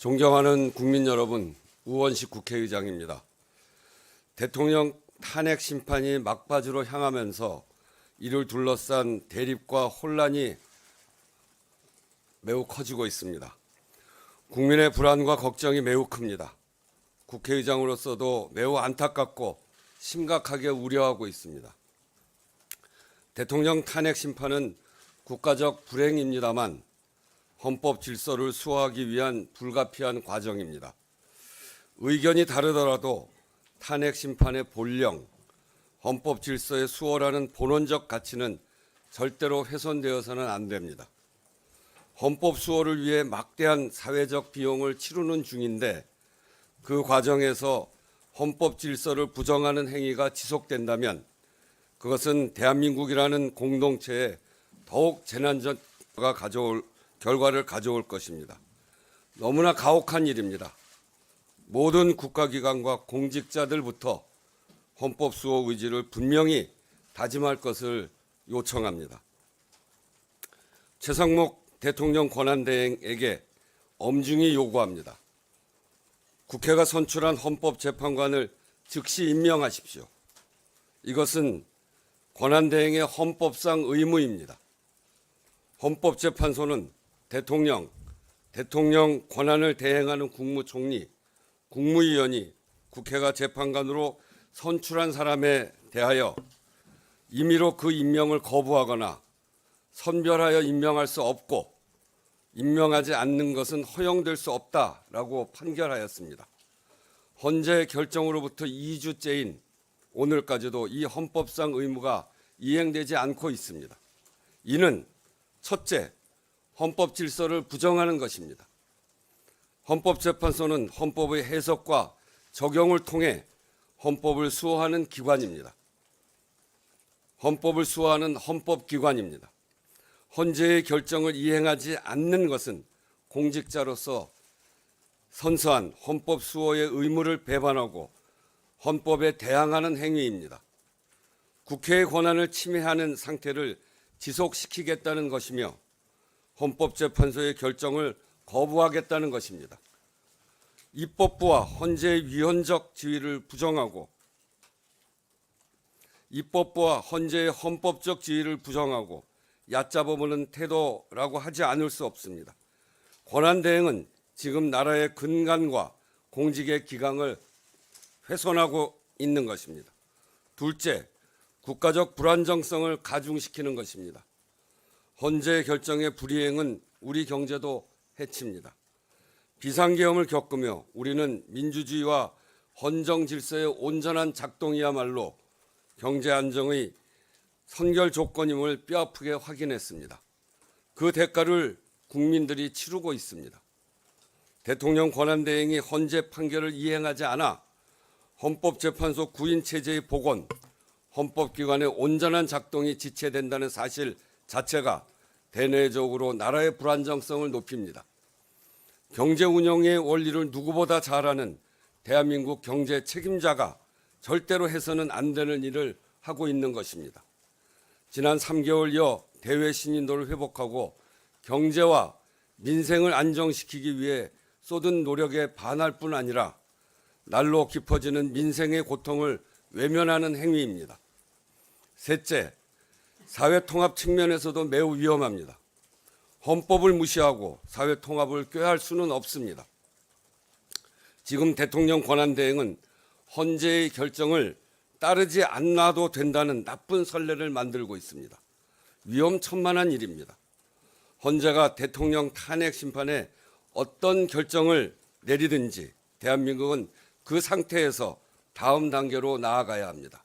존경하는 국민 여러분, 우원식 국회의장입니다. 대통령 탄핵 심판이 막바지로 향하면서 이를 둘러싼 대립과 혼란이 매우 커지고 있습니다. 국민의 불안과 걱정이 매우 큽니다. 국회의장으로서도 매우 안타깝고 심각하게 우려하고 있습니다. 대통령 탄핵 심판은 국가적 불행입니다만 헌법 질서를 수호하기 위한 불가피한 과정입니다. 의견이 다르더라도 탄핵 심판의 본령, 헌법 질서의 수호라는 본원적 가치는 절대로 훼손되어서는 안 됩니다. 헌법 수호를 위해 막대한 사회적 비용을 치르는 중인데 그 과정에서 헌법 질서를 부정하는 행위가 지속된다면 그것은 대한민국이라는 공동체에 더욱 재난적 결과를 가져올 것입니다. 너무나 가혹한 일입니다. 모든 국가기관과 공직자들부터 헌법 수호 의지를 분명히 다짐할 것을 요청합니다. 최상목 대통령 권한대행에게 엄중히 요구합니다. 국회가 선출한 헌법재판관을 즉시 임명하십시오. 이것은 권한대행의 헌법상 의무입니다. 헌법재판소는 대통령 권한을 대행하는 국무총리, 국무위원이 국회가 재판관으로 선출한 사람에 대하여 임의로 그 임명을 거부하거나 선별하여 임명할 수 없고 임명하지 않는 것은 허용될 수 없다라고 판결하였습니다. 헌재 결정으로부터 2주째인 오늘까지도 이 헌법상 의무가 이행되지 않고 있습니다. 이는 첫째, 헌법 질서를 부정하는 것입니다. 헌법재판소는 헌법의 해석과 적용을 통해 헌법을 수호하는 기관입니다. 헌법을 수호하는 헌법기관입니다. 헌재의 결정을 이행하지 않는 것은 공직자로서 선서한 헌법 수호의 의무를 배반하고 헌법에 대항하는 행위입니다. 국회의 권한을 침해하는 상태를 지속시키겠다는 것이며 헌법재판소의 결정을 거부하겠다는 것입니다. 입법부와 헌재의 위헌적 지위를 부정하고 입법부와 헌재의 헌법적 지위를 부정하고 얕잡아보는 태도라고 하지 않을 수 없습니다. 권한대행은 지금 나라의 근간과 공직의 기강을 훼손하고 있는 것입니다. 둘째, 국가적 불안정성을 가중시키는 것입니다. 헌재 결정의 불이행은 우리 경제도 해칩니다. 비상계엄을 겪으며 우리는 민주주의와 헌정 질서의 온전한 작동이야말로 경제 안정의 선결 조건임을 뼈아프게 확인했습니다. 그 대가를 국민들이 치르고 있습니다. 대통령 권한대행이 헌재 판결을 이행하지 않아 헌법재판소 구인 체제의 복원, 헌법기관의 온전한 작동이 지체된다는 사실 자체가 대내적으로 나라의 불안정성을 높입니다. 경제 운영의 원리를 누구보다 잘 아는 대한민국 경제 책임자가 절대로 해서는 안 되는 일을 하고 있는 것입니다. 지난 3개월여 대외 신인도를 회복하고 경제와 민생을 안정시키기 위해 쏟은 노력에 반할 뿐 아니라 날로 깊어지는 민생의 고통을 외면하는 행위입니다. 셋째, 사회통합 측면에서도 매우 위험합니다. 헌법을 무시하고 사회통합을 꾀할 수는 없습니다. 지금 대통령 권한대행은 헌재의 결정을 따르지 않아도 된다는 나쁜 선례를 만들고 있습니다. 위험천만한 일입니다. 헌재가 대통령 탄핵 심판에 어떤 결정을 내리든지 대한민국은 그 상태에서 다음 단계로 나아가야 합니다.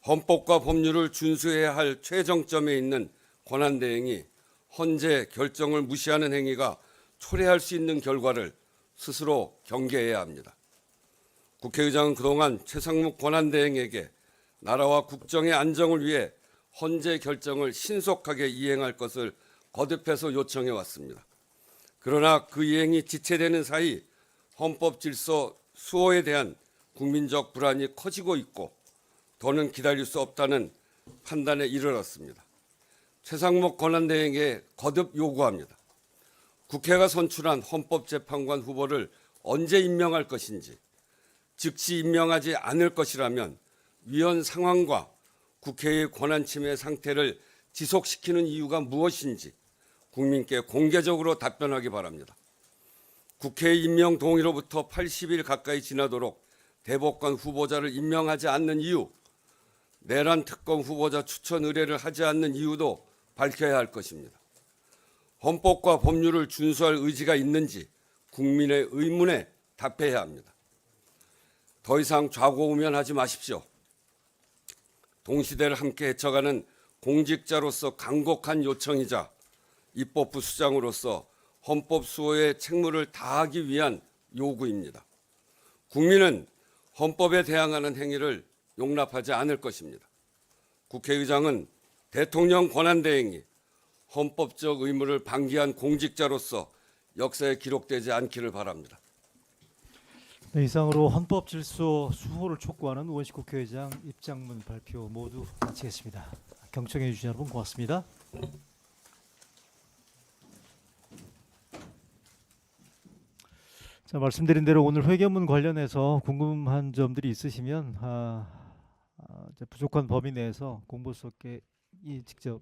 헌법과 법률을 준수해야 할 최정점에 있는 권한대행이 헌재 결정을 무시하는 행위가 초래할 수 있는 결과를 스스로 경계해야 합니다. 국회의장은 그동안 최상목 권한대행에게 나라와 국정의 안정을 위해 헌재 결정을 신속하게 이행할 것을 거듭해서 요청해 왔습니다. 그러나 그 이행이 지체되는 사이 헌법 질서 수호에 대한 국민적 불안이 커지고 있고 더는 기다릴 수 없다는 판단에 이르렀습니다. 최상목 권한대행에게 거듭 요구합니다. 국회가 선출한 헌법재판관 후보를 언제 임명할 것인지, 즉시 임명하지 않을 것이라면 위헌 상황과 국회의 권한 침해 상태를 지속시키는 이유가 무엇인지 국민께 공개적으로 답변하기 바랍니다. 국회 임명 동의로부터 80일 가까이 지나도록 대법관 후보자를 임명하지 않는 이유, 내란 특검 후보자 추천 의뢰를 하지 않는 이유도 밝혀야 할 것입니다. 헌법과 법률을 준수할 의지가 있는지 국민의 의문에 답해야 합니다. 더 이상 좌고우면하지 마십시오. 동시대를 함께 헤쳐가는 공직자로서 간곡한 요청이자 입법부 수장으로서 헌법 수호의 책무를 다하기 위한 요구입니다. 국민은 헌법에 대항하는 행위를 용납하지 않을 것입니다. 국회의장은 대통령 권한대행이 헌법적 의무를 방기한 공직자로서 역사에 기록되지 않기를 바랍니다. 네, 이상으로 헌법 질서 수호를 촉구하는 우원식 국회의장 입장문 발표 모두 마치겠습니다. 경청해 주신 여러분 고맙습니다. 자, 말씀드린 대로 오늘 회견문 관련해서 궁금한 점들이 있으시면 부족한 범위 내에서 공보수석께 직접